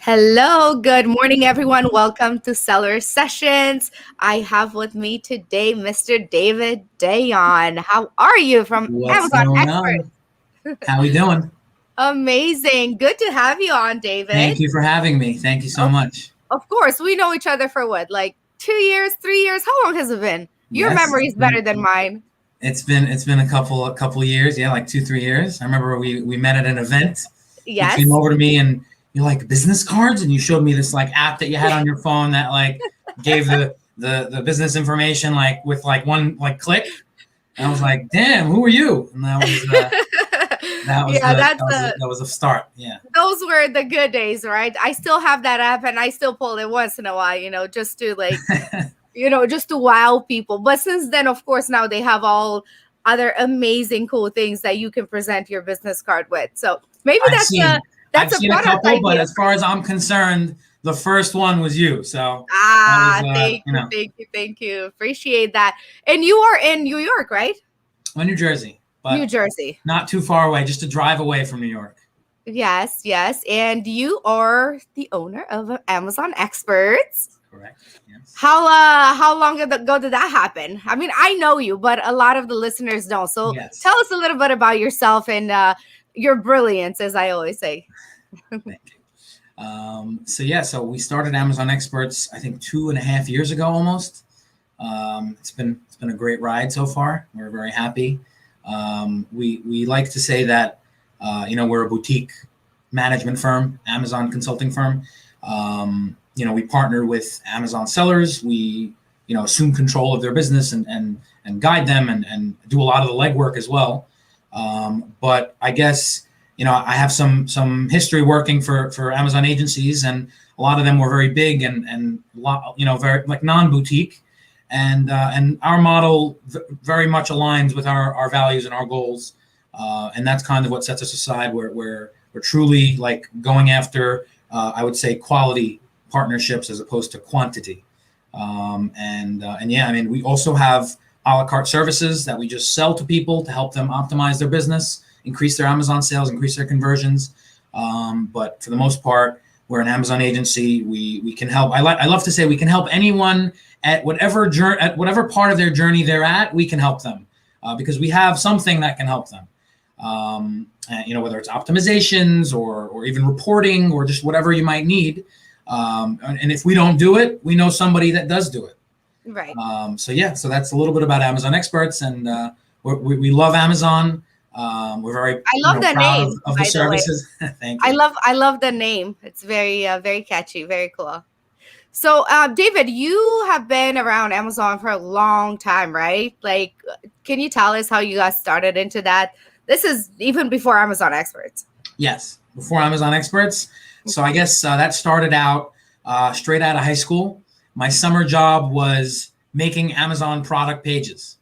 Hello, good morning, everyone. Welcome to Seller Sessions. I have with me today Mr. David Dayon. How are you from What's Amazon going Experts? on? How we doing? Amazing. Good to have you on, David. Thank you for having me. Thank you so Of, much. of course, we know each other for what, like 2 years, 3 years? How long has it been? Your Yes, memory is better than mine. it's been a couple years. Yeah, like 2-3 years. I remember we met at an event. You came Yes. over to me and you're like business cards, and you showed me this like app that you had on your phone that like gave the business information like with like one like click. And I was like, damn, who are you? And that was that was Yeah, the that's that was a the, that was a start. Yeah. those were the good days, right? I still have that app and I still pull it once in a while, just to just to wow people. But since then, of course, now they have all other amazing cool things that you can present your business card with. So maybe I've that's a seen that's I've a seen a product couple, but idea as for far you. as I'm concerned, the first one was you. So that was Ah, thank you, thank you, thank you. Appreciate that. And you are in New York, right? I'm in New Jersey, New but Jersey. not too far away, just a drive away from New York. Yes, yes. And you are the owner of Amazon Experts. Correct. Yes. How long ago did that happen? I mean, I know you, but a lot of the listeners don't. So Yes. tell us a little bit about yourself and your brilliance, as I always say. Thank you. So we started Amazon Experts, I think 2.5 years ago almost. It's been a great ride so far. We're very happy. We like to say that we're a boutique management firm, Amazon consulting firm. We partner with Amazon sellers. We assume control of their business and guide them and do a lot of the legwork as well. But I guess I have some history working for Amazon agencies, and a lot of them were very big and very like non-boutique, and our model very much aligns with our values and our goals, and that's kind of what sets us aside. We're truly like going after I would say quality partnerships as opposed to quantity, and yeah, I mean we also have a la carte services that we just sell to people to help them optimize their business, increase their Amazon sales, increase their conversions. But for the most part, we're an Amazon agency. We can help. I love to say we can help anyone at whatever part of their journey they're at. We can help them because we have something that can help them. Whether it's optimizations or even reporting or just whatever you might need. And if we don't do it, we know somebody that does do it. Right. So that's a little bit about Amazon Experts, and we love Amazon. We're very I love the proud name, of the by the way. services. Thank I you. love I love the name. It's very catchy, very cool. So, David, you have been around Amazon for a long time, right? Like, can you tell us how you got started into that? This is even before Amazon Experts. Yes, before Amazon Experts. So I guess that started out straight out of high school. My summer job was making Amazon product pages.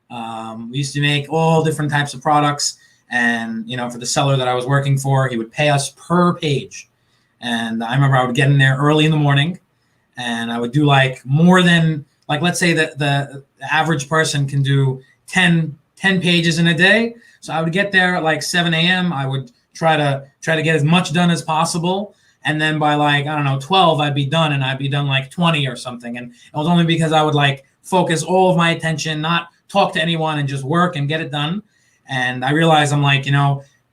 We used to make all different types of products, and for the seller that I was working for, he would pay us per page. And I remember I would get in there early in the morning, and I would do like more than like let's say that the average person can do 10 pages in a day. So I would get there at like 7 a.m. I would try to get as much done as possible. And then by like, I don't know, 12, I'd be done, and I'd be done like 20 or something. And it was only because I would like focus all of my attention, not talk to anyone, and just work and get it done. And I realized I'm like,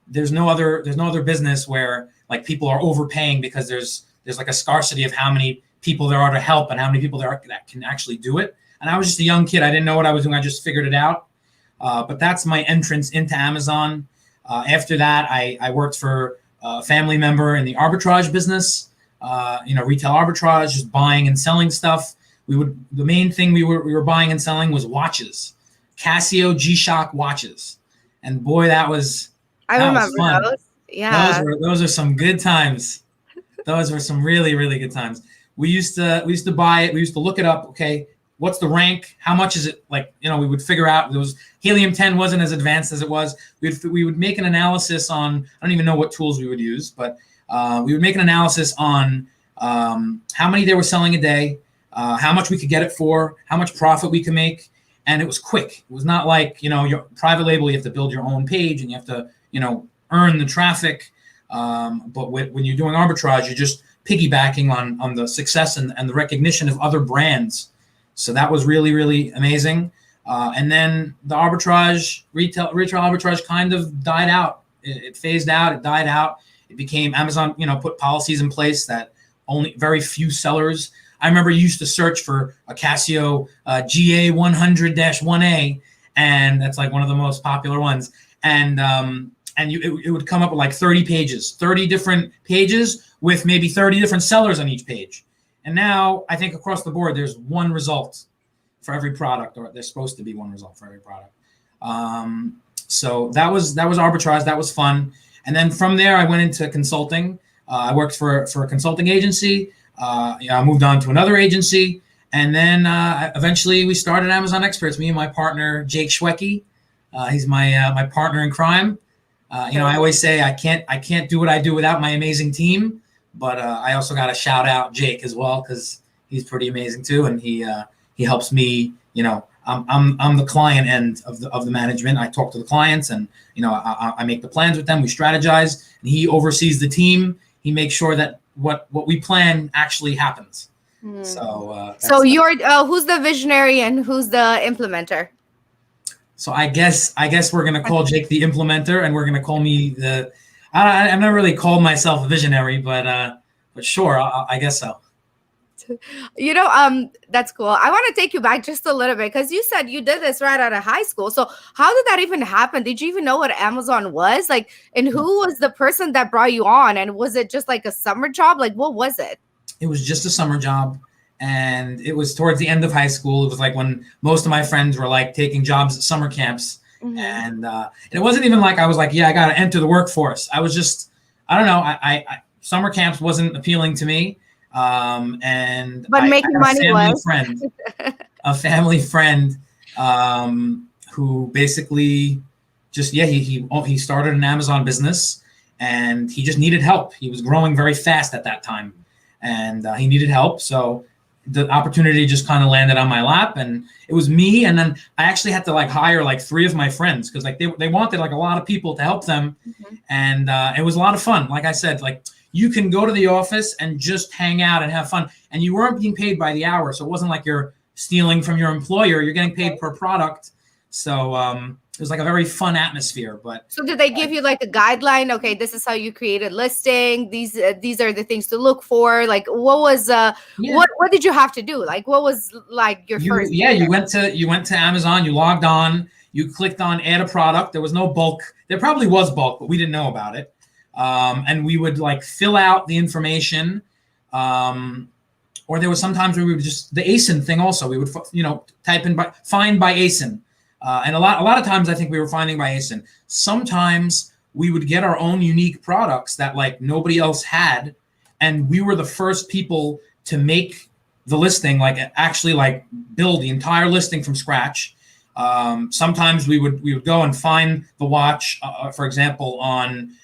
there's no other business where like people are overpaying because there's like a scarcity of how many people there are to help and how many people there are that can actually do it. And I was just a young kid. I didn't know what I was doing. I just figured it out. But that's my entrance into Amazon. After that, I worked for a family member in the arbitrage business, retail arbitrage, just buying and selling stuff. The main thing we were buying and selling was watches, Casio G-Shock watches. And boy, that was I remember fun. those. Yeah. Those are some good times. Those were some really, really good times. We used to buy it. We used to look it up. Okay, what's the rank? How much is it? Like, we would figure out. There was Helium 10 wasn't as advanced as it was. We would make an analysis on. I don't even know what tools we would use, but we would make an analysis on how many they were selling a day, how much we could get it for, how much profit we could make, and it was quick. It was not like your private label. You have to build your own page and you have to earn the traffic. But when you're doing arbitrage, you just piggybacking on the success and the recognition of other brands. So that was really, really amazing. And then the retail arbitrage kind of died out. It phased out. It died out. It became Amazon, put policies in place that only very few sellers. I remember you used to search for a Casio GA 100-1A, and that's like one of the most popular ones. And it would come up with like 30 pages, 30 different pages with maybe 30 different sellers on each page. And now I think across the board, there's one result for every product, or there's supposed to be one result for every product. So that was arbitrage. That was fun. And then from there, I went into consulting. I worked for a consulting agency. I moved on to another agency. And then eventually we started Amazon Experts, me and my partner, Jake Schwecke. He's my partner in crime. I always say I can't do what I do without my amazing team. But I also got to shout out Jake as well, because he's pretty amazing too. And he helps me, I'm the client end of the management. I talk to the clients, and I make the plans with them. We strategize, and he oversees the team. He makes sure that what we plan actually happens. So you're who's the visionary and who's the implementer? So I guess we're gonna call Jake the implementer, and we're gonna call me the. I've never really called myself a visionary, but sure, I guess so. That's cool. I want to take you back just a little bit, because you said you did this right out of high school. So how did that even happen? Did you even know what Amazon was? Like, and who was the person that brought you on? And was it just like a summer job? Like, what was it? It was just a summer job. And it was towards the end of high school. It was like when most of my friends were like taking jobs at summer camps. Mm-hmm. And it wasn't even like I was like, yeah, I got to enter the workforce. I was just, I don't know. I summer camps wasn't appealing to me. But making money was a family friend who basically just, he started an Amazon business, and he just needed help. He was growing very fast at that time, and he needed help. So the opportunity just kind of landed on my lap, and it was me. And then I actually had to like hire like 3 of my friends, because like they wanted like a lot of people to help them. Mm-hmm. And it was a lot of fun. Like I said, like you can go to the office and just hang out and have fun, and you weren't being paid by the hour. So it wasn't like you're stealing from your employer. You're getting paid per product. So it was like a very fun atmosphere. But so did they give you like a guideline? Okay, this is how you create a listing. These are the things to look for. Like, what was what did you have to do? Like, what was like your first? Yeah, you went to Amazon. You logged on. You clicked on add a product. There was no bulk. There probably was bulk, but we didn't know about it. And we would like fill out the information. Or there was sometimes where we would just the ASIN thing also. We would type in find by ASIN. And a lot of times I think we were finding by ASIN. Sometimes we would get our own unique products that like nobody else had, and we were the first people to make the listing, like actually like build the entire listing from scratch. Sometimes we would go and find the watch, for example, on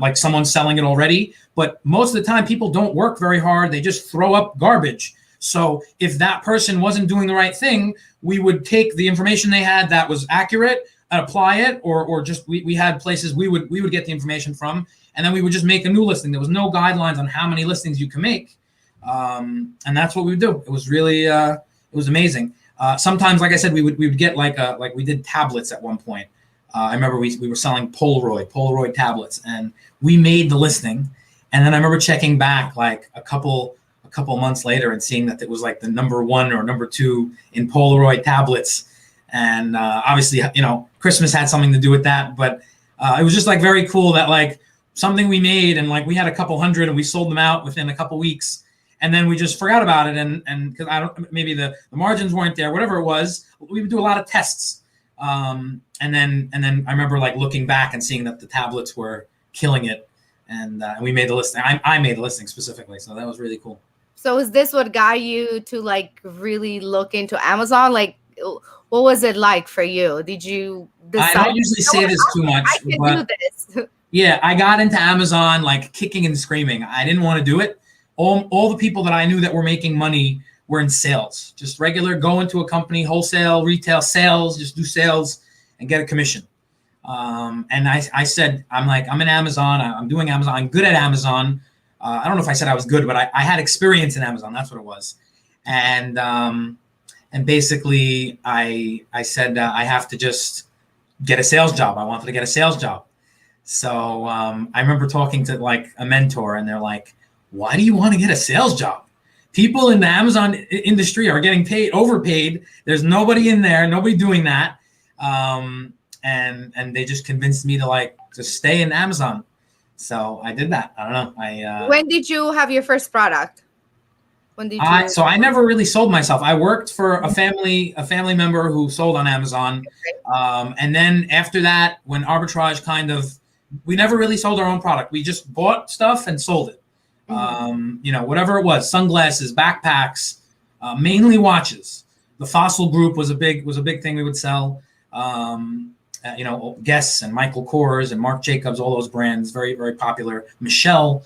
like someone selling it already. But most of the time people don't work very hard. They just throw up garbage. So if that person wasn't doing the right thing, we would take the information they had that was accurate and apply it, or just we had places we would get the information from, and then we would just make a new listing. There was no guidelines on how many listings you can make. And that's what we would do. It was really, it was amazing. Sometimes, like I said, we would get like we did tablets at one point. I remember we were selling Polaroid tablets, and we made the listing. And then I remember checking back like a couple months later and seeing that it was like the number 1 or number 2 in Polaroid tablets. And obviously, Christmas had something to do with that. But it was just like very cool that like something we made, and like we had a couple hundred and we sold them out within a couple weeks. And then we just forgot about it. And because maybe the margins weren't there, whatever it was, we would do a lot of tests. And then I remember like looking back and seeing that the tablets were killing it. And we made the listing. I made the listing specifically. So that was really cool. So is this what got you to like really look into Amazon? Like, what was it like for you? Did you decide? I don't usually say this too much. I can do this. Yeah, I got into Amazon like kicking and screaming. I didn't want to do it. All the people that I knew that were making money were in sales. Just regular, go into a company, wholesale, retail sales, just do sales and get a commission. And I said, I'm in Amazon. I'm doing Amazon. I'm good at Amazon. I don't know if I said I was good, but I had experience in Amazon. That's what it was. And basically I said I have to just get a sales job. I wanted to get a sales job. So I remember talking to like a mentor, and they're like, why do you want to get a sales job? People in the Amazon industry are getting overpaid. There's nobody in there, nobody doing that. And they just convinced me to like just stay in Amazon. So I did that. I don't know. When did you have your first product? When did you? So I never really sold myself. I worked for a family member who sold on Amazon. And then after that, when Arbitrage we never really sold our own product. We just bought stuff and sold it. Whatever it was, sunglasses, backpacks, mainly watches. The Fossil Group was a big thing we would sell. Guess and Michael Kors and Marc Jacobs, all those brands, very, very popular. Michelle,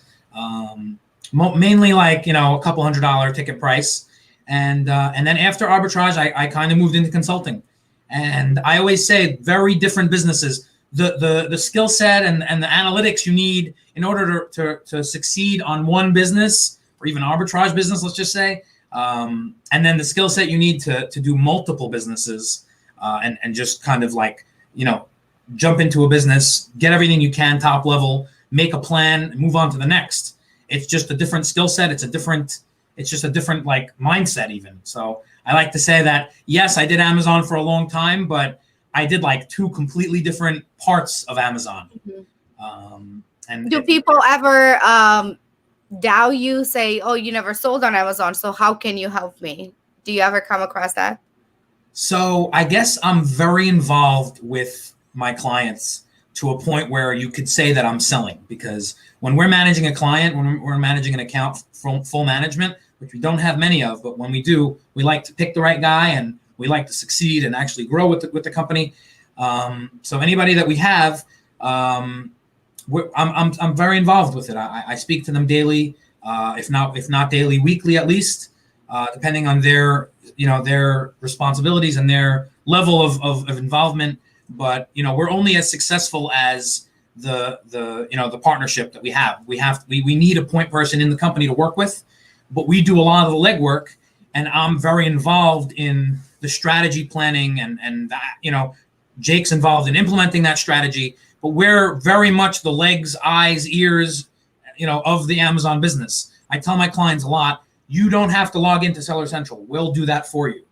mainly like, a couple $100 ticket price. And then after Arbitrage, I kind of moved into consulting. And I always say very different businesses. The skill set and the analytics you need in order to succeed on one business, or even Arbitrage business, let's just say. And then the skill set you need to do multiple businesses and just kind of like, jump into a business, get everything you can top level, make a plan, and move on to the next. It's just a different skill set. It's just a different like mindset even. So I like to say that, yes, I did Amazon for a long time, but I did like two completely different parts of Amazon. And do people ever doubt you, say, oh, you never sold on Amazon, so how can you help me? Do you ever come across that? So I guess I'm very involved with my clients to a point where you could say that I'm selling, because when we're managing a client, when we're managing an account from full management, which we don't have many of, but when we do, we like to pick the right guy and we like to succeed and actually grow with the company. So anybody that we have, I'm very involved with it. I speak to them daily, if not daily, weekly at least, depending on their responsibilities and their level of involvement. But we're only as successful as the partnership that we have. We need a point person in the company to work with, but we do a lot of the legwork, and I'm very involved in the strategy planning and that, Jake's involved in implementing that strategy, but we're very much the legs, eyes, ears, of the Amazon business. I tell my clients a lot, you don't have to log into Seller Central. We'll do that for you.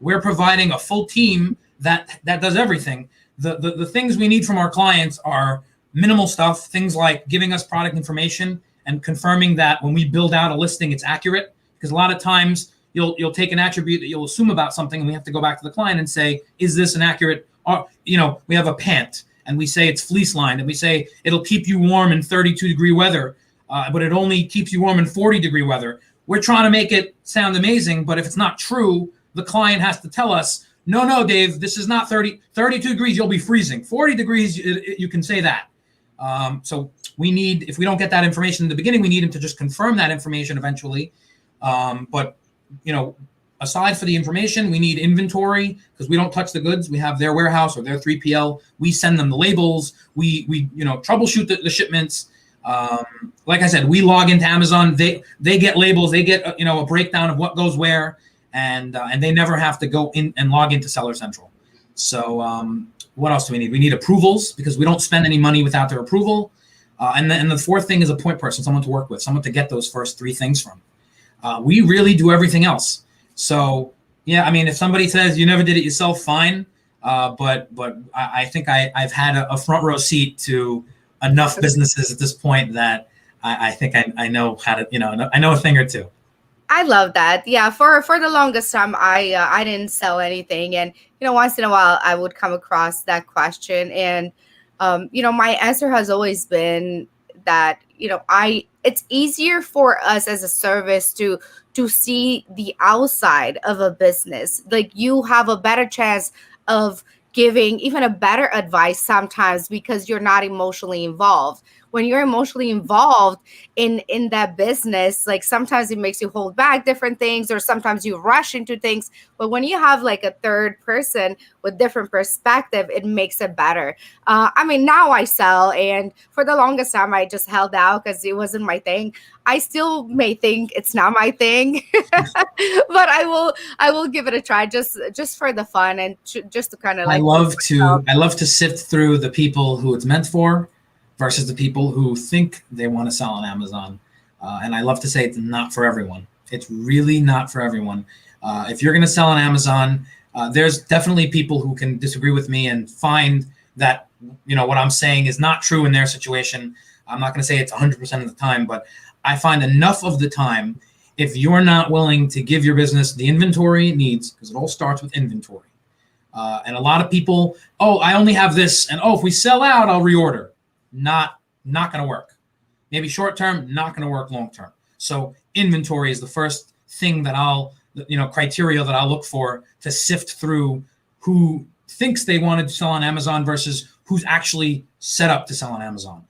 We're providing a full team that does everything. The things we need from our clients are minimal stuff, things like giving us product information and confirming that when we build out a listing, it's accurate. Because a lot of times you'll take an attribute that you'll assume about something, and we have to go back to the client and say, is this an accurate, we have a pant and we say it's fleece lined and we say it'll keep you warm in 32-degree weather, but it only keeps you warm in 40-degree weather. We're trying to make it sound amazing, but if it's not true, the client has to tell us, no, Dave, this is not 32 degrees, you'll be freezing. 40 degrees, you can say that. So if we don't get that information in the beginning, we need them to just confirm that information eventually. But aside for the information, we need inventory, because we don't touch the goods. We have their warehouse or their 3PL. We send them the labels. We troubleshoot the shipments. Like I said, we log into Amazon. They get labels. They get a breakdown of what goes where, and they never have to go in and log into Seller Central. So what else do we need? We need approvals, because we don't spend any money without their approval. And the fourth thing is a point person, someone to work with, someone to get those first three things from. We really do everything else. So yeah, I mean, if somebody says you never did it yourself, fine. But I think I've had a front row seat to enough businesses at this point that I think I know how to, I know a thing or two. I love that. Yeah, for the longest time, I didn't sell anything, and once in a while I would come across that question, and my answer has always been that it's easier for us as a service to see the outside of a business. Like, you have a better chance of giving even a better advice sometimes because you're not emotionally involved. when you're emotionally involved in that business, like sometimes it makes you hold back different things, or sometimes you rush into things. But when you have like a third person with different perspective, it makes it better. I mean, now I sell, and for the longest time I just held out because it wasn't my thing. I still may think it's not my thing, but I will give it a try, just for the fun, and just to kind of I like love myself. to I love to sift through the people who it's meant for versus the people who think they want to sell on Amazon. And I love to say it's not for everyone. It's really not for everyone. If you're going to sell on Amazon, there's definitely people who can disagree with me and find that what I'm saying is not true in their situation. I'm not going to say it's 100% of the time, but I find enough of the time, if you're not willing to give your business the inventory it needs, because it all starts with inventory. And a lot of people, oh, I only have this, and oh, if we sell out, I'll reorder. Not going to work. Maybe short term, not going to work long term. So inventory is the first thing that criteria that I'll look for to sift through who thinks they wanted to sell on Amazon versus who's actually set up to sell on Amazon.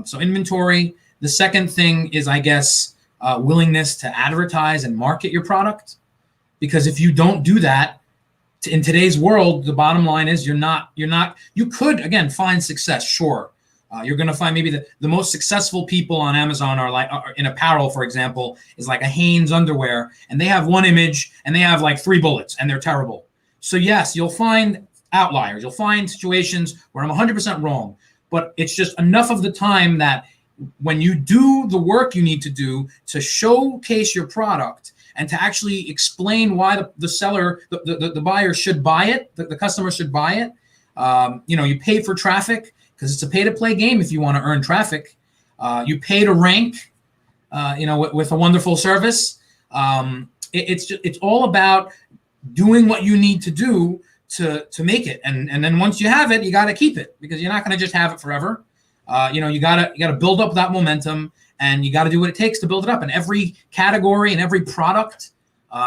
So inventory. The second thing is, I guess, willingness to advertise and market your product. Because if you don't do that, in today's world, the bottom line is you could, again, find success. Sure. You're going to find maybe the most successful people on Amazon are in apparel, for example, is like a Hanes underwear, and they have one image and they have like 3 bullets and they're terrible. So yes, you'll find outliers. You'll find situations where I'm 100% wrong, but it's just enough of the time that when you do the work you need to do to showcase your product and to actually explain why the seller, the buyer should buy it, the customer should buy it. You pay for traffic because it's a pay-to-play game if you want to earn traffic. You pay to rank, with a wonderful service. It's all about doing what you need to do to make it. And then once you have it, you got to keep it, because you're not going to just have it forever. You got to build up that momentum, and you got to do what it takes to build it up. And every category and every product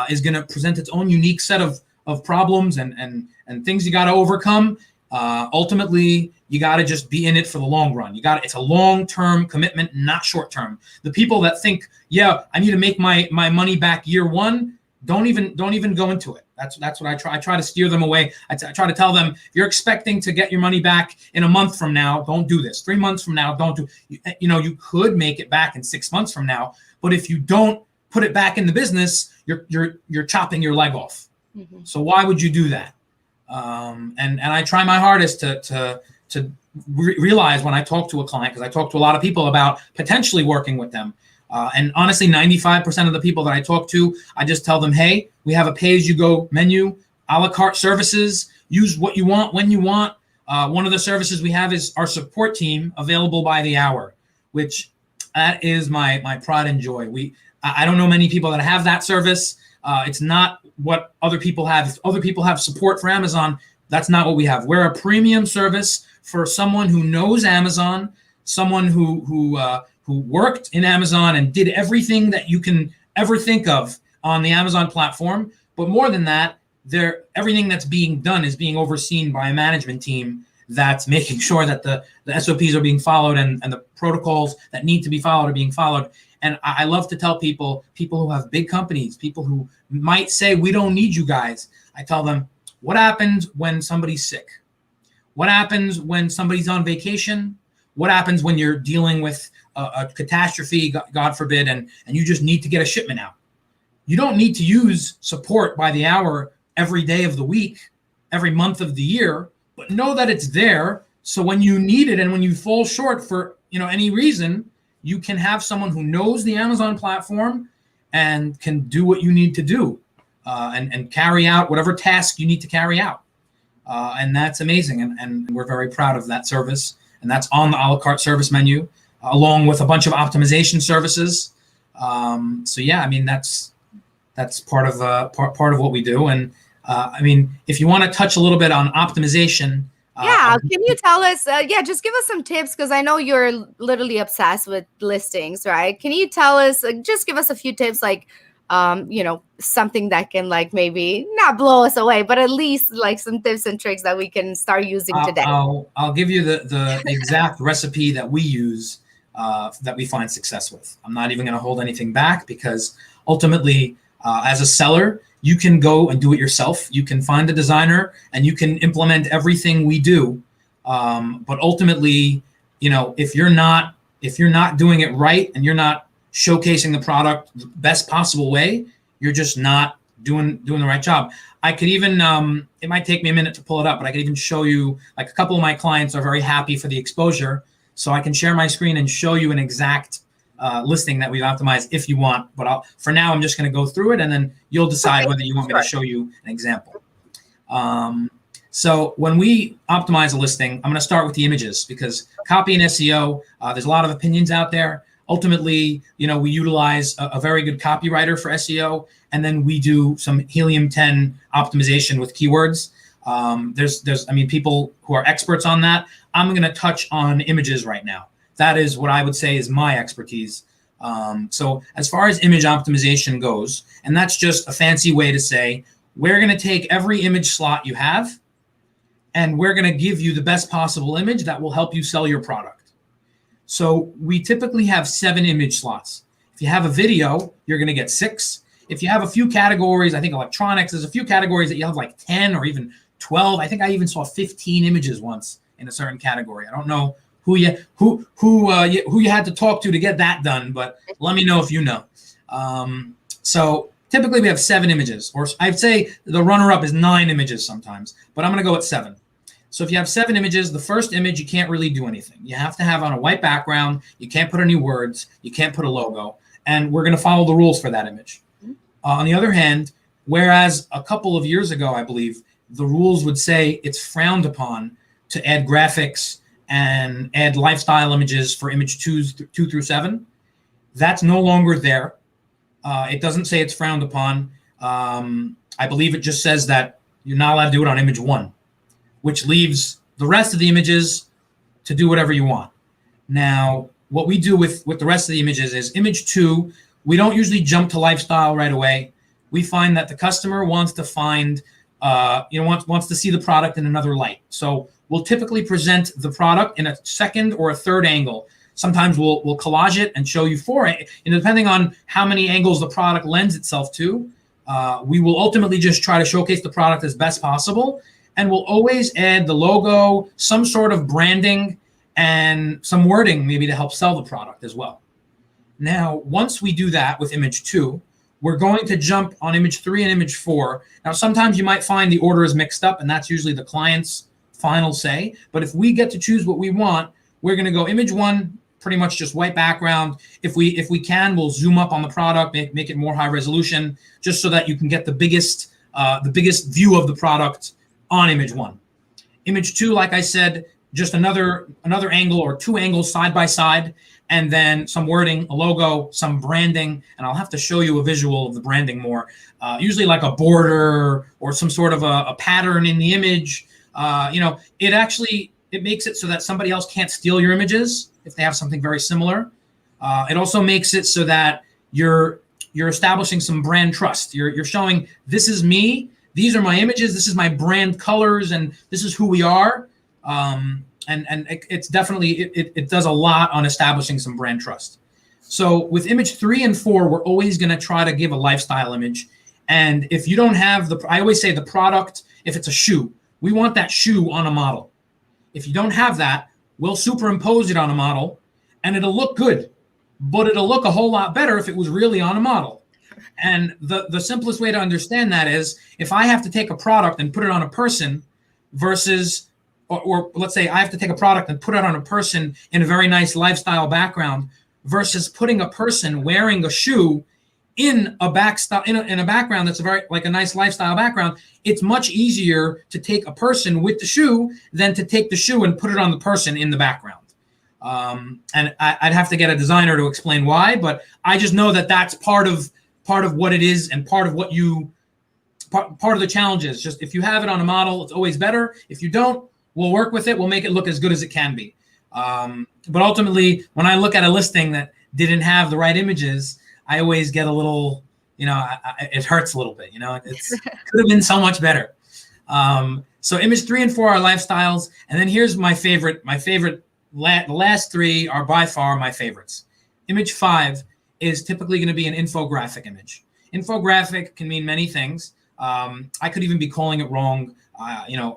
is going to present its own unique set of problems and things you got to overcome. Ultimately, you got to just be in it for the long run. It's a long-term commitment, not short-term. The people that think, yeah, I need to make my money back year one, don't even go into it. That's what I try. I try to steer them away. I try to tell them, if you're expecting to get your money back in a month from now, don't do this. 3 months from now, don't do. You could make it back in 6 months from now, but if you don't put it back in the business, you're chopping your leg off. Mm-hmm. So why would you do that? And I try my hardest to realize when I talk to a client, because I talk to a lot of people about potentially working with them. And honestly, 95% of the people that I talk to, I just tell them, hey, we have a pay-as-you-go menu, a la carte services, use what you want when you want. One of the services we have is our support team, available by the hour, which that is my pride and joy. I don't know many people that have that service. It's not what other people have. If other people have support for Amazon, that's not what we have. We're a premium service for someone who knows Amazon, someone who worked in Amazon and did everything that you can ever think of on the Amazon platform. But more than that, everything that's being done is being overseen by a management team that's making sure that the SOPs are being followed and the protocols that need to be followed are being followed. And I love to tell people who have big companies, people who might say, we don't need you guys. I tell them, what happens when somebody's sick? What happens when somebody's on vacation? What happens when you're dealing with a catastrophe, God forbid, and you just need to get a shipment out? You don't need to use support by the hour every day of the week, every month of the year, but know that it's there. So when you need it and when you fall short for any reason, you can have someone who knows the Amazon platform and can do what you need to do, and carry out whatever task you need to carry out. And that's amazing. And we're very proud of that service. And that's on the a la carte service menu, along with a bunch of optimization services. So yeah, I mean, that's part of what we do. And I mean, if you want to touch a little bit on optimization. Can you tell us, just give us some tips, because I know you're literally obsessed with listings, right? Can you tell us, just give us a few tips, like something that can like maybe not blow us away, but at least like some tips and tricks that we can start using today. I'll give you the exact recipe that we use that we find success with. I'm not even going to hold anything back, because ultimately, as a seller, you can go and do it yourself. You can find a designer and you can implement everything we do. But ultimately, if you're not doing it right and you're not showcasing the product the best possible way, you're just not doing the right job. I could even, it might take me a minute to pull it up, but I could even show you, like, a couple of my clients are very happy for the exposure. So I can share my screen and show you an exact listing that we've optimized if you want. But for now, I'm just going to go through it, and then you'll decide whether you want me to show you an example. So when we optimize a listing, I'm going to start with the images, because copy and SEO, there's a lot of opinions out there. Ultimately, we utilize a very good copywriter for SEO, and then we do some Helium 10 optimization with keywords. There's people who are experts on that. I'm going to touch on images right now. That is what I would say is my expertise. So as far as image optimization goes, and that's just a fancy way to say, we're going to take every image slot you have, and we're going to give you the best possible image that will help you sell your product. So we typically have 7 image slots. If you have a video, you're going to get 6. If you have a few categories, I think electronics, there's a few categories that you have like 10 or even 12. I think I even saw 15 images once in a certain category. I don't know who you had to talk to get that done, but let me know if you know. So typically we have 7 images, or I'd say the runner-up is 9 images sometimes, but I'm going to go with 7. So if you have 7 images, the first image, you can't really do anything. You have to have on a white background. You can't put any words. You can't put a logo. And we're going to follow the rules for that image. On the other hand, whereas a couple of years ago, I believe, the rules would say it's frowned upon to add graphics and add lifestyle images for image 2 through 7, that's no longer there. It doesn't say it's frowned upon. I believe it just says that you're not allowed to do it on image 1, which leaves the rest of the images to do whatever you want. Now, what we do with the rest of the images is image 2, we don't usually jump to lifestyle right away. We find that the customer wants to find, wants to see the product in another light. So we'll typically present the product in a second or a third angle. Sometimes we'll collage it and show you 4, and depending on how many angles the product lends itself to, we will ultimately just try to showcase the product as best possible. And we'll always add the logo, some sort of branding, and some wording maybe to help sell the product as well. Now, once we do that with image 2, we're going to jump on image 3 and image 4. Now, sometimes you might find the order is mixed up, and that's usually the client's final say. But if we get to choose what we want, we're going to go image 1, pretty much just white background. If we can, we'll zoom up on the product, make it more high resolution, just so that you can get the biggest view of the product on image 1. Image 2, like I said, just another angle or 2 angles side by side, and then some wording, a logo, some branding, and I'll have to show you a visual of the branding more. Usually like a border or some sort of a pattern in the image. It makes it so that somebody else can't steal your images if they have something very similar. It also makes it so that you're establishing some brand trust. You're showing, this is me, these are my images, this is my brand colors, and this is who we are. It's definitely, it does a lot on establishing some brand trust. So with image 3 and 4, we're always going to try to give a lifestyle image. And if you don't have I always say the product, if it's a shoe, we want that shoe on a model. If you don't have that, we'll superimpose it on a model, and it'll look good, but it'll look a whole lot better if it was really on a model. And the simplest way to understand that is, if I have to take a product and put it on a person versus, or let's say I have to take a product and put it on a person in a very nice lifestyle background versus putting a person wearing a shoe in a background that's a nice lifestyle background, it's much easier to take a person with the shoe than to take the shoe and put it on the person in the background. And I'd have to get a designer to explain why, but I just know that that's part of what it is, and part of what part of the challenge is. Just if you have it on a model, it's always better. If you don't, we'll work with it. We'll make it look as good as it can be. But ultimately, when I look at a listing that didn't have the right images, I always get a little it hurts a little bit. It's could have been so much better. So image 3 and 4 are lifestyles, and then here's my favorite. The last 3 are by far my favorites. Image 5 is typically going to be an infographic image. Infographic can mean many things. I could even be calling it wrong.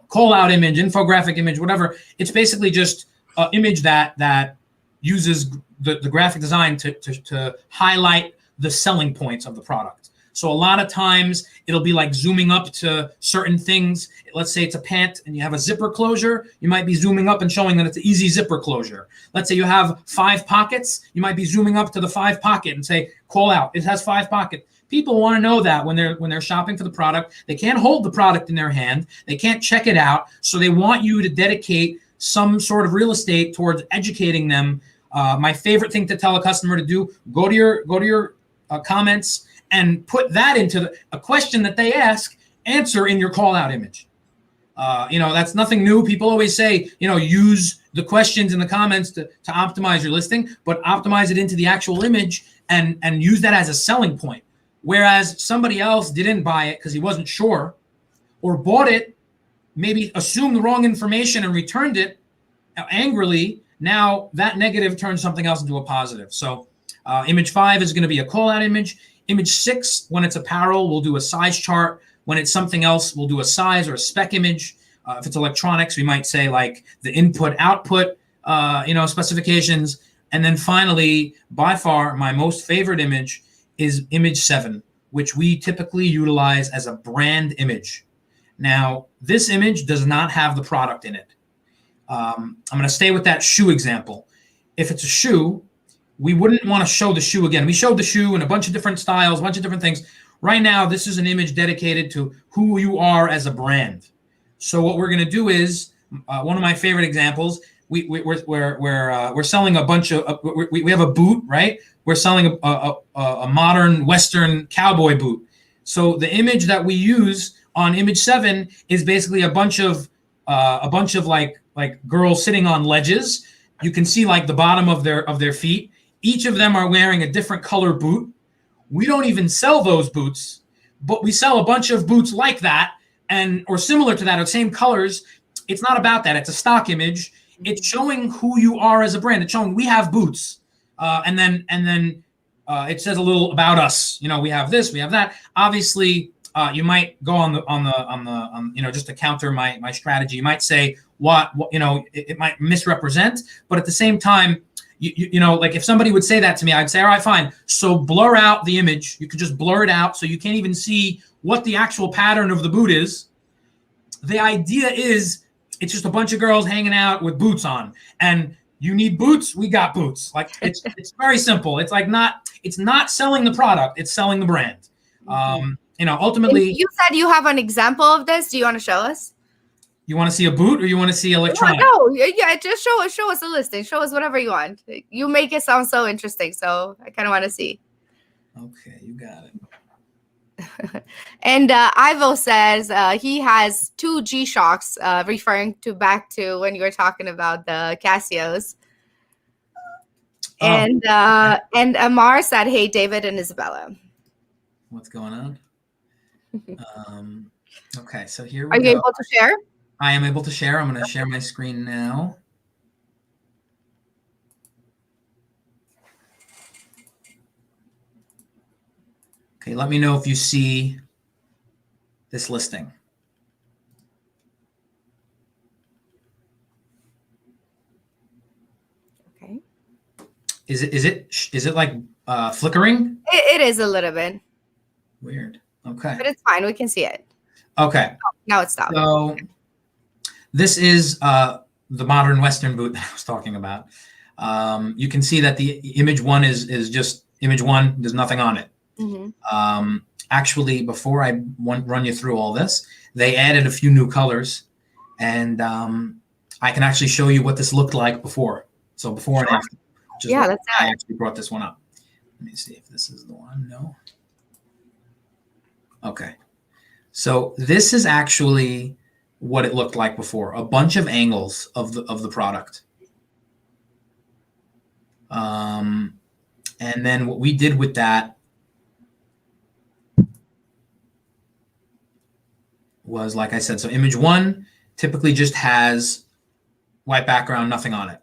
Call out image, infographic image, whatever. It's basically just an image that uses the graphic design to highlight the selling points of the product. So a lot of times it'll be like zooming up to certain things. Let's say it's a pant and you have a zipper closure. You might be zooming up and showing that it's an easy zipper closure. Let's say you have 5 pockets. You might be zooming up to the 5 pocket and say, call out, it has 5 pockets. People want to know that when they're shopping for the product. They can't hold the product in their hand. They can't check it out. So they want you to dedicate some sort of real estate towards educating them. My favorite thing to tell a customer to do: go to your comments and put that into a question that they ask. Answer in your call out image. That's nothing new. People always say, use the questions in the comments to optimize your listing, but optimize it into the actual image and use that as a selling point. Whereas somebody else didn't buy it because he wasn't sure, or bought it, maybe assumed the wrong information and returned it angrily. Now that negative turns something else into a positive. So image 5 is going to be a call out image. Image 6, when it's apparel, we'll do a size chart. When it's something else, we'll do a size or a spec image. If it's electronics, we might say like the input output specifications. And then finally, by far my most favorite image is image 7, which we typically utilize as a brand image. Now, this image does not have the product in it. I'm going to stay with that shoe example. If it's a shoe, we wouldn't want to show the shoe again. We showed the shoe in a bunch of different styles, a bunch of different things. Right now, this is an image dedicated to who you are as a brand. So what we're going to do is, one of my favorite examples, we're selling a bunch of, we have a boot, right? We're selling a modern Western cowboy boot. So the image that we use on image 7 is basically a bunch of like girls sitting on ledges. You can see like the bottom of their feet. Each of them are wearing a different color boot. We don't even sell those boots, but we sell a bunch of boots like that or similar to that, or same colors. It's not about that. It's a stock image. It's showing who you are as a brand. It's showing we have boots, and then it says a little about us. We have this, we have that. Obviously, you might go on just to counter my strategy. You might say it might misrepresent, but at the same time, like if somebody would say that to me, I'd say, all right, fine. So blur out the image. You could just blur it out so you can't even see what the actual pattern of the boot is. The idea is it's just a bunch of girls hanging out with boots on, and you need boots. We got boots. Like it's very simple. It's like it's not selling the product. It's selling the brand. Ultimately, you said you have an example of this. Do you want to show us? You want to see a boot, or you want to see electronic? No, yeah, just show us a listing. Show us whatever you want. You make it sound so interesting, so I kind of want to see. Okay, you got it. And Ivo says he has 2 G-Shocks, referring back to when you were talking about the Casios. And Amar said, "Hey, David and Isabella, what's going on?" Okay, so here we go. Are you able to share? I am able to share. I'm going to share my screen now. Okay, let me know if you see this listing. Okay. Is it like flickering? It is a little bit weird. Okay. But it's fine. We can see it. Okay. Oh, now it stopped. So this is the modern Western boot that I was talking about. You can see that the image 1 is just image 1. There's nothing on it. Mm-hmm. Actually, before I run you through all this, they added a few new colors, and I can actually show you what this looked like before. So before and after. I actually brought this one up. Let me see if this is the one. No. Okay. So this is actually what it looked like before. A bunch of angles of the product. And then what we did with that was, like I said, so image 1 typically just has white background, nothing on it.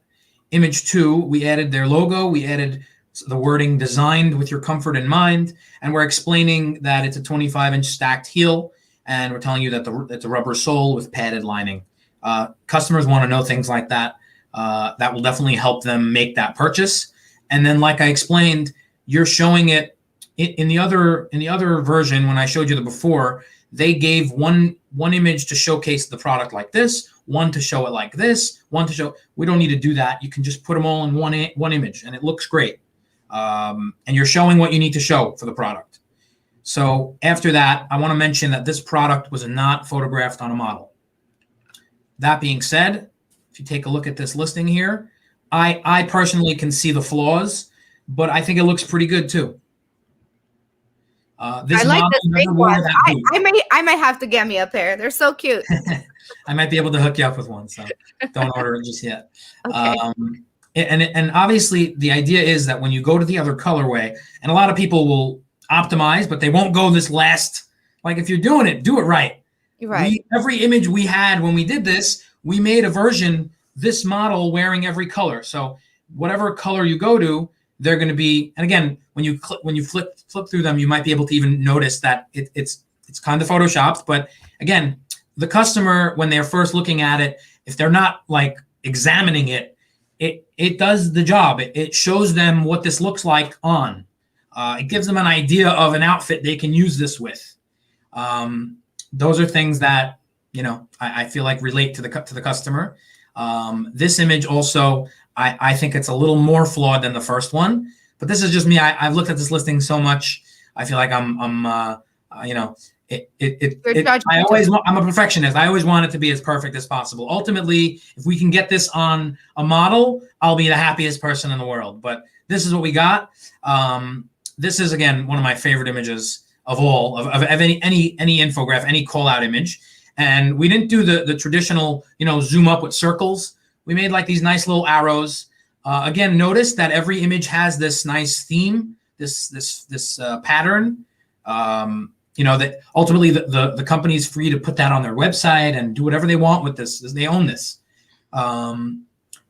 Image 2, we added their logo, we added the wording designed with your comfort in mind, and we're explaining that it's a 25-inch stacked heel, and we're telling you that it's a rubber sole with padded lining. Customers want to know things like that. That will definitely help them make that purchase. And then, like I explained, you're showing it in the other version. When I showed you the before, they gave one image to showcase the product like this, one to show it like this, one to show. We don't need to do that. You can just put them all in one image, and it looks great. And you're showing what you need to show for the product. So after that, I want to mention that this product was not photographed on a model. That being said, if you take a look at this listing here, I personally can see the flaws, but I think it looks pretty good too. I like this big one. I might have to get me a pair. They're so cute. I might be able to hook you up with one, so don't order it just yet. Okay. And obviously the idea is that when you go to the other colorway, and a lot of people will optimize, but they won't go this last. Like, if you're doing it, do it right. Right. Every image we had when we did this, we made a version, this model wearing every color. So whatever color you go to, they're going to be. And again, when you flip through them, you might be able to even notice that it's kind of photoshopped. But again, the customer, when they're first looking at it, if they're not like examining it, it does the job. It shows them what this looks like on. It gives them an idea of an outfit they can use this with. Those are things that, I feel like relate to the customer. This image also, I think it's a little more flawed than the first one, but this is just me. I've looked at this listing so much. I feel like I'm a perfectionist. I always want it to be as perfect as possible. Ultimately, if we can get this on a model, I'll be the happiest person in the world. But this is what we got. This is, again, one of my favorite images of all of any infograph, any call out image. And we didn't do the traditional, zoom up with circles. We made like these nice little arrows. Again, notice that every image has this nice theme, this pattern. That ultimately the company's free to put that on their website and do whatever they want with this. They own this.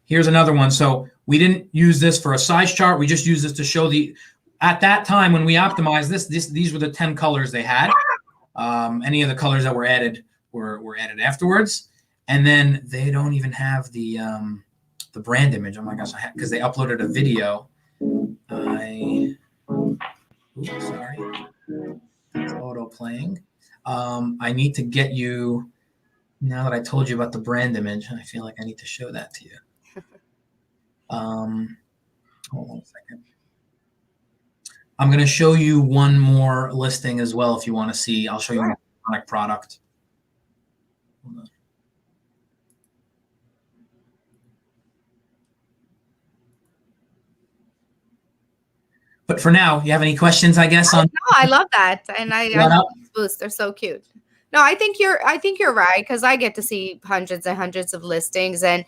Here's another one. So we didn't use this for a size chart. We just used this to show at that time when we optimized these were the 10 colors they had. Any of the colors that were added were added afterwards. And then they don't even have the brand image. Oh my gosh, because they uploaded a video. Sorry. It's auto playing. I need to get you, now that I told you about the brand image, I feel like I need to show that to you. Hold on a second. I'm going to show you one more listing as well if you want to see. I'll show you an iconic product. Hold on. But for now, you have any questions, I guess? No, I love that. And I love these boosts. They're so cute. No, I think you're right, because I get to see hundreds and hundreds of listings, and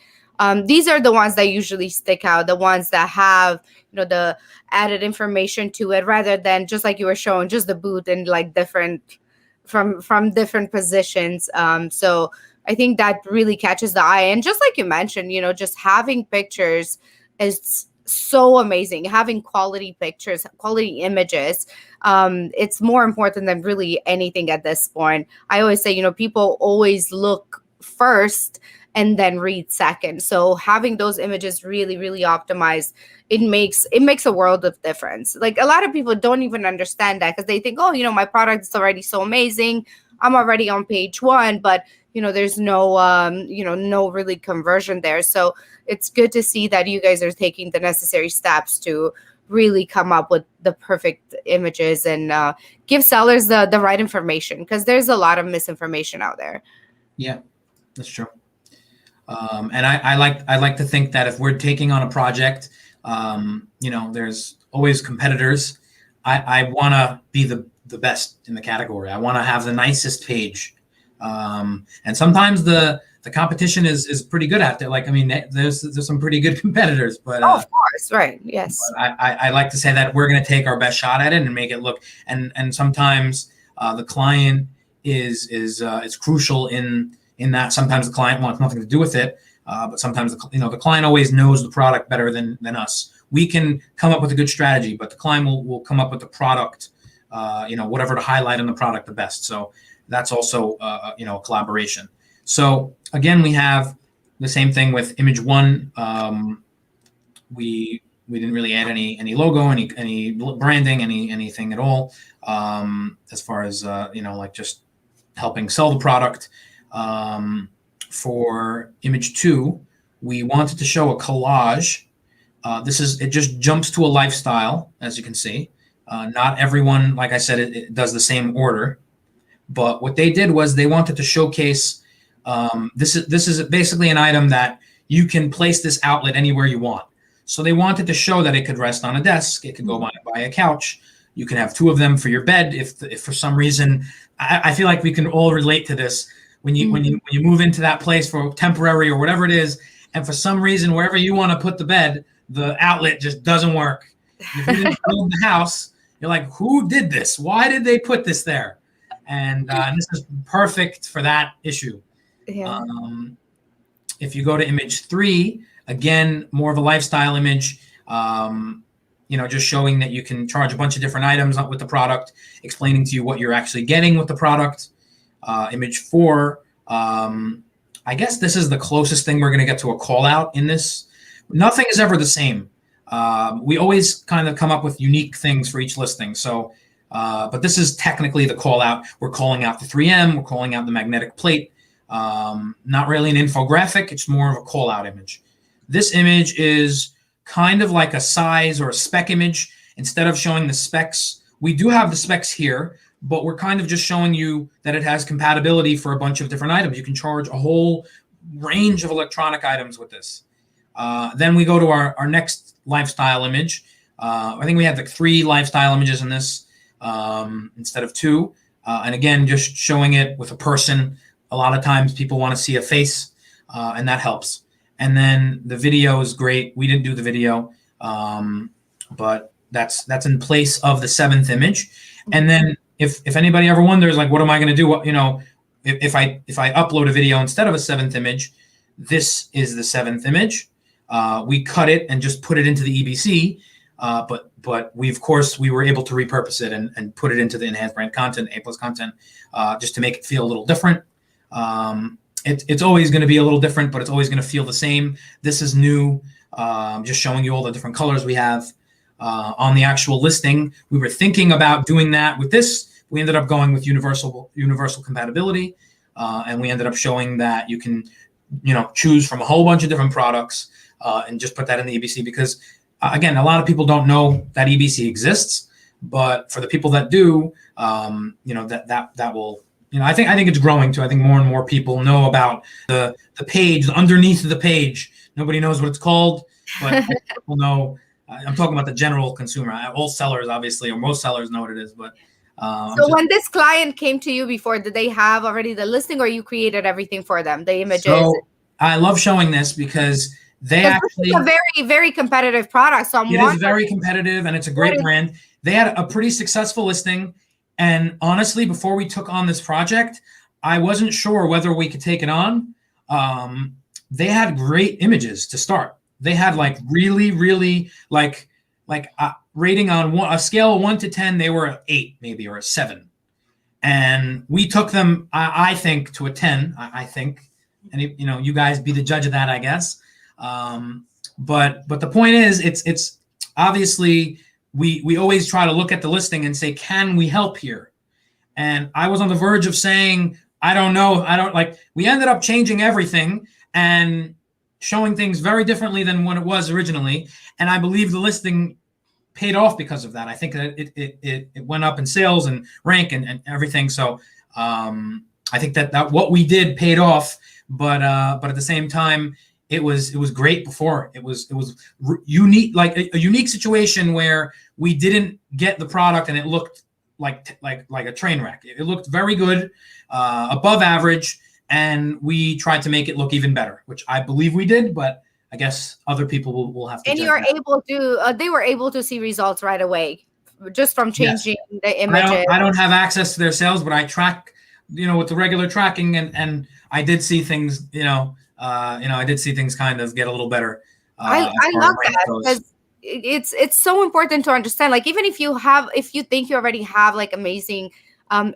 these are the ones that usually stick out, the ones that have, the added information to it, rather than just like you were showing, just the boot and like different from different positions. So I think that really catches the eye. And just like you mentioned, just having pictures is so amazing. Having quality pictures, quality images, it's more important than really anything at this point. I always say, people always look first and then read second. So having those images really, really optimized, it makes a world of difference. Like, a lot of people don't even understand that, because they think, oh, my product is already so amazing, I'm already on page one, but there's no no really conversion there. So it's good to see that you guys are taking the necessary steps to really come up with the perfect images and give sellers the right information, because there's a lot of misinformation out there. Yeah, that's true. And I like to think that if we're taking on a project, there's always competitors. I want to be the best in the category. I want to have the nicest page. And sometimes the competition is pretty good at it. Like, there's some pretty good competitors, but of course, right? Yes. I like to say that we're going to take our best shot at it and make it look. And sometimes the client is crucial in that. Sometimes the client wants nothing to do with it, but sometimes the client always knows the product better than us. We can come up with a good strategy, but the client will come up with the product, whatever to highlight in the product the best. So that's also a collaboration. So again, we have the same thing with image one. We didn't really add any logo, any branding, anything at all, as far as like just helping sell the product. For image two, we wanted to show a collage. It just jumps to a lifestyle, as you can see. Not everyone, like I said, it does the same order. But what they did was they wanted to showcase. This is basically an item that you can place this outlet anywhere you want. So they wanted to show that it could rest on a desk. It could go by a couch. You can have two of them for your bed. If for some reason, I feel like we can all relate to this. When you move into that place for temporary or whatever it is, and for some reason wherever you want to put the bed, the outlet just doesn't work. If you didn't build the house, you're like, who did this? Why did they put this there? And this is perfect for that issue. Yeah. If you go to image three, again, more of a lifestyle image, just showing that you can charge a bunch of different items with the product, explaining to you what you're actually getting with the product. Image four, I guess this is the closest thing we're going to get to a call out in this. Nothing is ever the same. We always kind of come up with unique things for each listing. So, but this is technically the call out. We're calling out the 3M. We're calling out the magnetic plate. Not really an infographic. It's more of a call out image. This image is kind of like a size or a spec image. Instead of showing the specs, we do have the specs here, but we're kind of just showing you that it has compatibility for a bunch of different items. You can charge a whole range of electronic items with this. Then we go to our next lifestyle image. I think we have like 3 lifestyle images in this instead of 2. And again, just showing it with a person. A lot of times people want to see a face, and that helps. And then the video is great. We didn't do the video, but that's in place of the 7th image. And then if anybody ever wonders, like, what am I going to do? If I upload a video instead of a 7th image, this is the 7th image. We cut it and just put it into the EBC, but we were able to repurpose it and put it into the enhanced brand content, A+ content, just to make it feel a little different. It's always going to be a little different, but it's always going to feel the same. This is new, just showing you all the different colors we have. On the actual listing, we were thinking about doing that with this. We ended up going with universal compatibility, and we ended up showing that you can, choose from a whole bunch of different products and just put that in the EBC because, again, a lot of people don't know that EBC exists, but for the people that do, that will. I think it's growing too. I think more and more people know about the page, underneath of the page. Nobody knows what it's called, but people know. I'm talking about the general consumer. All sellers, obviously, or most sellers know what it is. But so when this client came to you before, did they have already the listing, or you created everything for them, the images? So I love showing this because they actually. It's a very, very competitive product. So it is very competitive, and it's a great brand. They had a pretty successful listing. And honestly, before we took on this project, I wasn't sure whether we could take it on. They had great images to start. They had like really, really rating on a scale of 1 to 10, they were an 8 maybe or a 7. And we took them, I think, to a 10. I think, and you guys be the judge of that, I guess. But the point is, it's obviously. We always try to look at the listing and say, can we help here? And I was on the verge of saying, I don't know. We ended up changing everything and showing things very differently than what it was originally. And I believe the listing paid off because of that. I think that it went up in sales and rank and everything. So I think that what we did paid off, but at the same time, it was great before. It was unique, like a unique situation where we didn't get the product and it looked like a train wreck. It looked very good, above average, and we tried to make it look even better, which I believe we did. But I guess other people will have to. And they were able to see results right away, just from changing the images. I don't have access to their sales, but I track with the regular tracking, and I did see things, I did see things kind of get a little better as I far as love rank that goes. because it's so important to understand. Like, even if you think you already have like amazing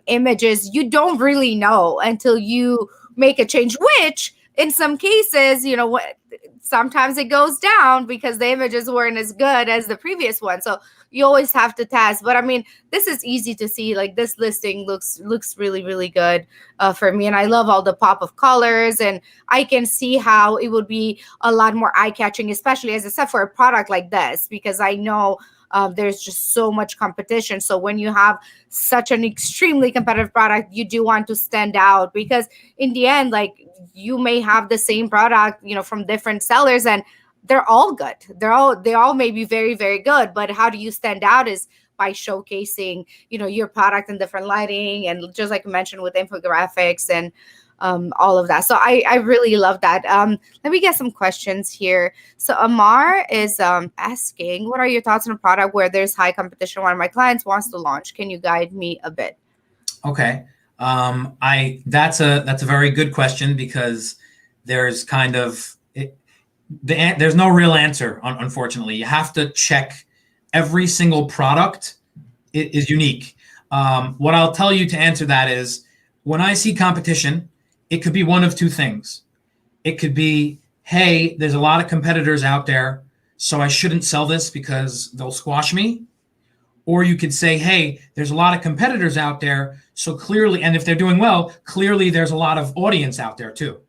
images, you don't really know until you make a change. Which in some cases, what sometimes it goes down because the images weren't as good as the previous one. So you always have to test. But I mean, this is easy to see. Like, this listing looks really really good for me, and I love all the pop of colors, and I can see how it would be a lot more eye catching, especially as I said for a product like this, because I know there's just so much competition. So when you have such an extremely competitive product, you do want to stand out, because in the end, like, you may have the same product, from different sellers, and they're all good. They all may be very, very good, but how do you stand out is by showcasing, your product in different lighting, and just like you mentioned with infographics and all of that. So I really love that. Let me get some questions here. So Amar is asking, what are your thoughts on a product where there's high competition? One of my clients wants to launch. Can you guide me a bit? Okay. I that's a very good question, because there's kind of there's no real answer, unfortunately. You have to check every single product is unique. What I'll tell you to answer that is, when I see competition, it could be one of two things. It could be, hey, there's a lot of competitors out there, so I shouldn't sell this because they'll squash me. Or you could say, hey, there's a lot of competitors out there, so clearly, and if they're doing well, clearly there's a lot of audience out there too.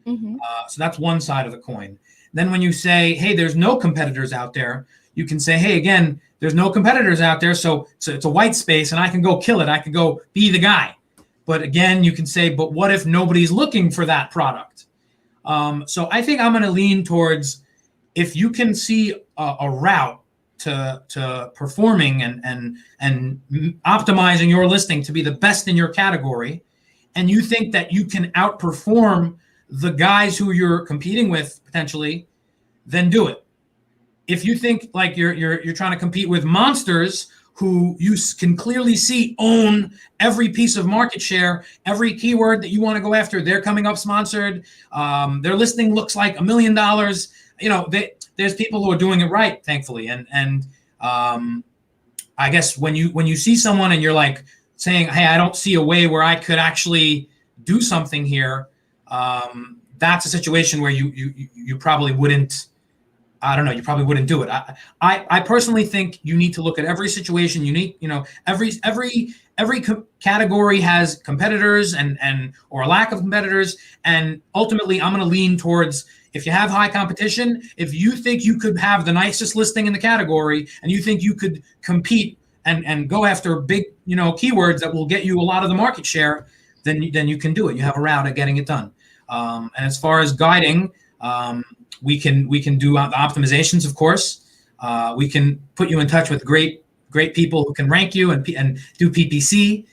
Mm-hmm. So that's one side of the coin. Then when you say, hey, there's no competitors out there, you can say, hey, again, there's no competitors out there, so it's a white space, and I can go kill it. I can go be the guy. But again, you can say, but what if nobody's looking for that product? So I think I'm going to lean towards, if you can see a route to performing and optimizing your listing to be the best in your category, and you think that you can outperform the guys who you're competing with potentially, then do it. If you think like you're trying to compete with monsters who you can clearly see own every piece of market share, every keyword that you want to go after, they're coming up sponsored, their listing looks like $1 million, there's people who are doing it right, thankfully. And I guess when you see someone and you're like saying, hey, I don't see a way where I could actually do something here, that's a situation where you probably wouldn't. I don't know. You probably wouldn't do it. I personally think you need to look at every situation unique. Every category has competitors and or a lack of competitors. And ultimately, I'm going to lean towards, if you have high competition, if you think you could have the nicest listing in the category, and you think you could compete and go after big keywords that will get you a lot of the market share, then you can do it. You have a route of getting it done. And as far as guiding, we can do the optimizations, of course. We can put you in touch with great people who can rank you and do PPC.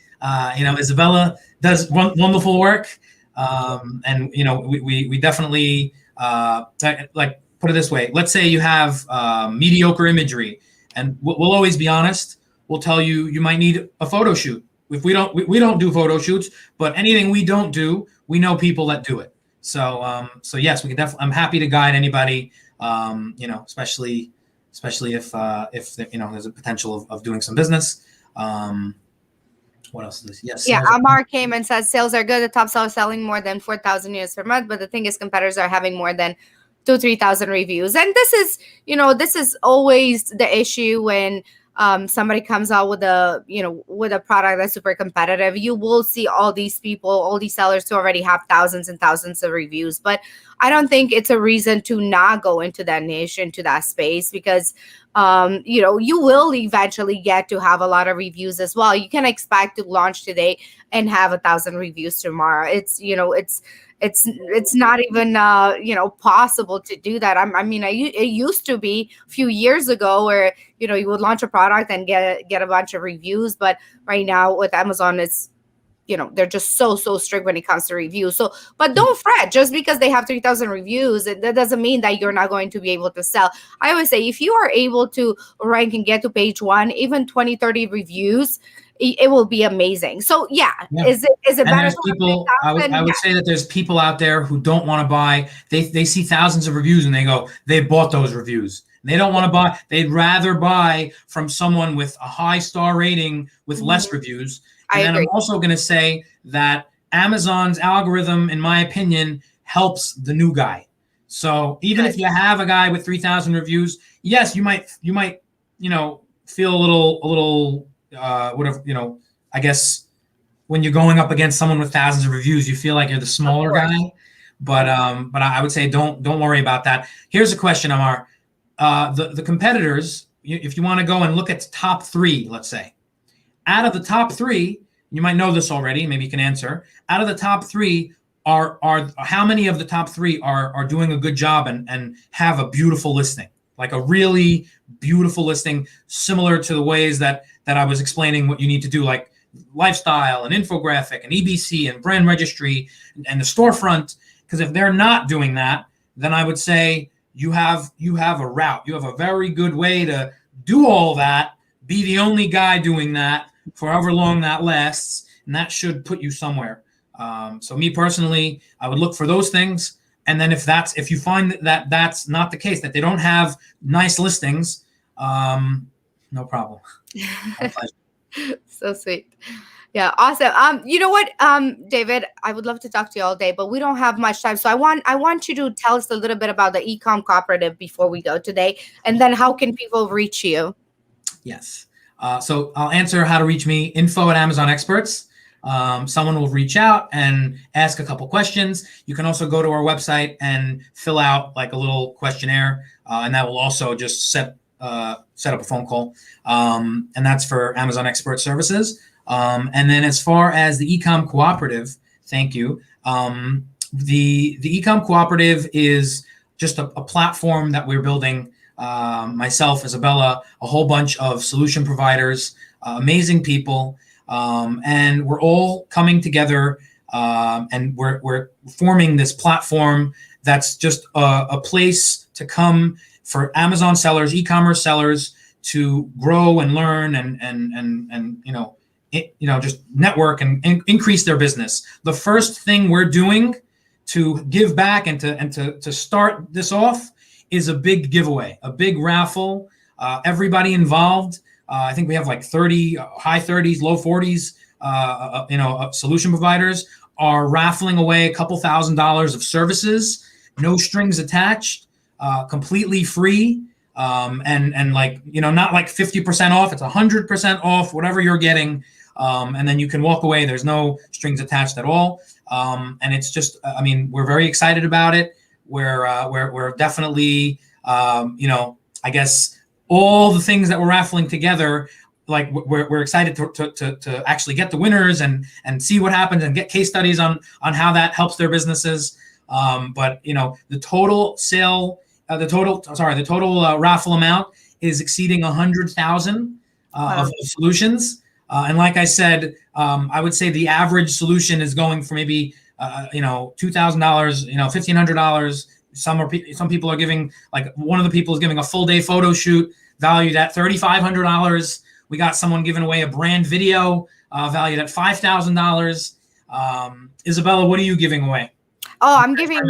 Isabella does wonderful work, and we definitely like, put it this way. Let's say you have mediocre imagery, and we'll always be honest. We'll tell you might need a photo shoot. If we don't do photo shoots, but anything we don't do, we know people that do it. So yes, we can definitely. I'm happy to guide anybody. Especially if there's a potential of doing some business. What else is this? Yes. Yeah, Amar came and says sales are good. The top seller selling more than 4,000 units per month, but the thing is, competitors are having more than 3,000 reviews, and this is always the issue when somebody comes out with a product that's super competitive. You will see all these people, all these sellers who already have thousands and thousands of reviews. But I don't think it's a reason to not go into that niche, into that space, because you will eventually get to have a lot of reviews as well. You can expect to launch today and have 1,000 reviews tomorrow. It's not even possible to do that. It used to be a few years ago where you would launch a product and get a bunch of reviews, but right now with Amazon, they're just so strict when it comes to reviews. So, but don't fret, just because they have 3,000 reviews, that doesn't mean that you're not going to be able to sell. I always say, if you are able to rank and get to page 1, even 20, 30 reviews, it will be amazing. So yeah, is it and better there's to have people, I 3,000? would say that there's people out there who don't want to buy. They see thousands of reviews and they go, they bought those reviews. They don't want to buy. They'd rather buy from someone with a high star rating with less reviews. And then I'm also going to say that Amazon's algorithm, in my opinion, helps the new guy. So even if you have a guy with 3,000 reviews, yes, you might, feel a little, I guess when you're going up against someone with thousands of reviews, you feel like you're the smaller guy. But I would say don't worry about that. Here's a question, Amar. The competitors, if you want to go and look at the top 3, let's say, out of the top 3, you might know this already, maybe you can answer. Out of the top 3, are how many of the top 3 are doing a good job and have a beautiful listing, like a really beautiful listing, similar to the ways that I was explaining what you need to do, like lifestyle and infographic and EBC and brand registry and the storefront. Because if they're not doing that, then I would say you have a route. You have a very good way to do all that, be the only guy doing that for however long that lasts, and that should put you somewhere. So me personally, I would look for those things. And then if you find that that's not the case, that they don't have nice listings, no problem. So sweet. Yeah, awesome. You know what, David, I would love to talk to you all day, but we don't have much time. So I want you to tell us a little bit about the Ecom Cooperative before we go today, and then how can people reach you? Yes. So I'll answer how to reach me, info@Amazon Experts. Someone will reach out and ask a couple questions. You can also go to our website and fill out like a little questionnaire, and that will also just set up a phone call. And that's for Amazon Expert Services. And then as far as the Ecom Cooperative, thank you. The Ecom Cooperative is just a platform that we're building. Myself, Isabella, a whole bunch of solution providers, amazing people, and we're all coming together, and we're forming this platform that's just a place to come for Amazon sellers, e-commerce sellers, to grow and learn and just network and increase their business. The first thing we're doing to give back and to start this off is a big giveaway, a big raffle. Everybody involved. I think we have like 30, high 30s, low 40s, solution providers are raffling away a couple $1,000s of services, no strings attached, completely free. And like, not like 50% off, it's 100% off, whatever you're getting. And then you can walk away. There's no strings attached at all. And it's just, we're very excited about it. We're definitely, I guess all the things that we're raffling together, like we're excited to actually get the winners and see what happens and get case studies on how that helps their businesses. But the total raffle amount is exceeding 100,000 of solutions. And like I said, I would say the average solution is going for maybe $2,000, $1,500. Some people are giving, like one of the people is giving a full day photo shoot valued at $3,500. We got someone giving away a brand video valued at $5,000. Isabella, what are you giving away? Oh, I'm giving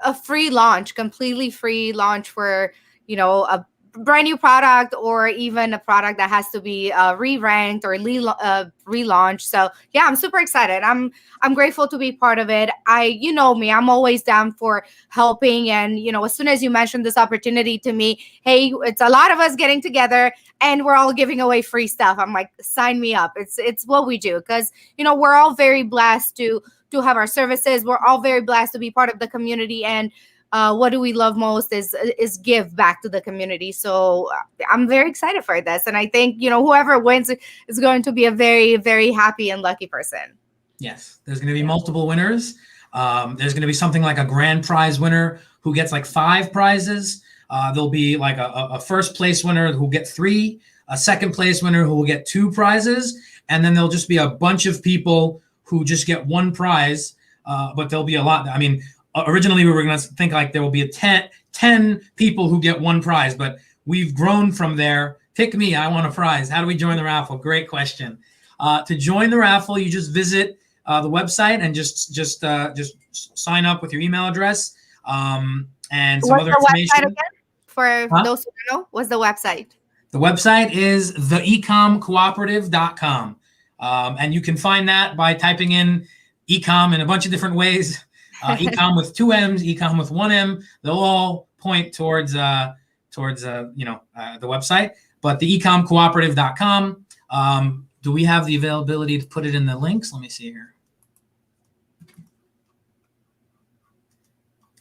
a free launch, completely free launch for, a brand new product, or even a product that has to be re-ranked or relaunched. So yeah, I'm super excited. I'm grateful to be part of it. You know me, I'm always down for helping. And, as soon as you mentioned this opportunity to me, hey, it's a lot of us getting together and we're all giving away free stuff. I'm like, sign me up. It's what we do. Because, we're all very blessed to have our services. We're all very blessed to be part of the community. And what do we love most is give back to the community. So I'm very excited for this. And I think, whoever wins is going to be a very, very happy and lucky person. Yes. There's going to be multiple winners. There's going to be something like a grand prize winner who gets like 5 prizes. There'll be like a first place winner who will get 3, a second place winner who will get 2 prizes. And then there'll just be a bunch of people who just get one prize, but there'll be a lot. I mean, originally we were going to think like there will be 10 people who get one prize, but we've grown from there. Pick me, I want a prize. How do we join the raffle? Great question. To join the raffle, you just visit the website and just sign up with your email address and some other information. Website again? For those who don't know, what's the website? The website is theecomcooperative.com. And you can find that by typing in ecom in a bunch of different ways. Ecom with 2 M's, ecom with 1 M. They'll all point towards the website. But the ecomcooperative.com. Do we have the availability to put it in the links? Let me see here.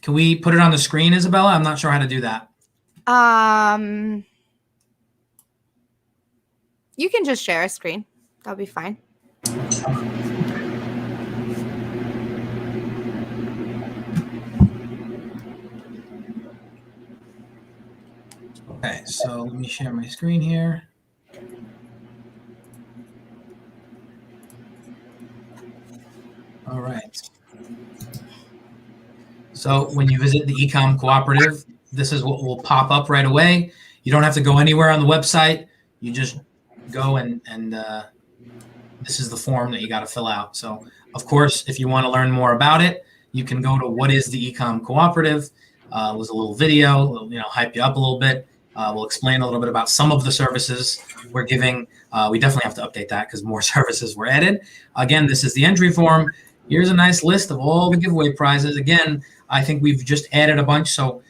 Can we put it on the screen, Isabella? I'm not sure how to do that. You can just share a screen. That'll be fine. Okay, so let me share my screen here. All right. So when you visit the Ecom Cooperative, this is what will pop up right away. You don't have to go anywhere on the website. You just go and this is the form that you got to fill out. So, of course, if you want to learn more about it, you can go to What is the Ecom Cooperative? Was a little video, hype you up a little bit. We'll explain a little bit about some of the services we're giving. We definitely have to update that because more services were added. Again, this is the entry form. Here's a nice list of all the giveaway prizes. Again, I think we've just added a bunch, so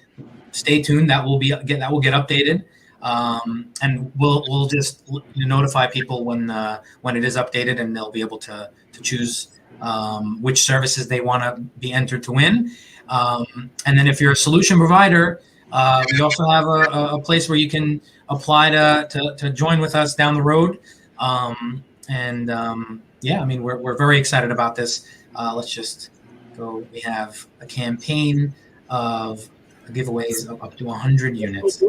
stay tuned. That will get updated, and we'll just notify people when it is updated, and they'll be able to choose which services they want to be entered to win. And then if you're a solution provider, we also have a place where you can apply to join with us down the road. Yeah, I mean, we're very excited about this. Let's just go. We have a campaign of giveaways of up to 100 units.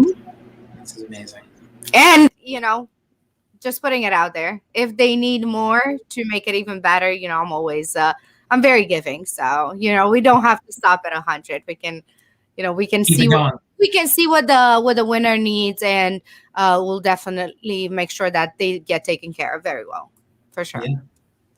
This is amazing. And, just putting it out there. If they need more to make it even better, I'm always, I'm very giving. So, we don't have to stop at 100. We can, we can Keep see it going. we can see what the winner needs, and we'll definitely make sure that they get taken care of very well, for sure.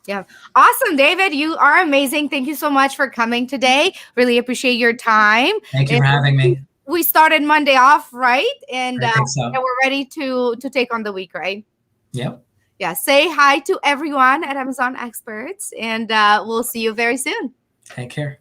Yeah. Awesome, David. You are amazing. Thank you so much for coming today. Really appreciate your time. Thank you for having me. We started Monday off, right? And, I think so. and we're ready to take on the week, right? Yep. Yeah. Say hi to everyone at Amazon Experts, and we'll see you very soon. Take care.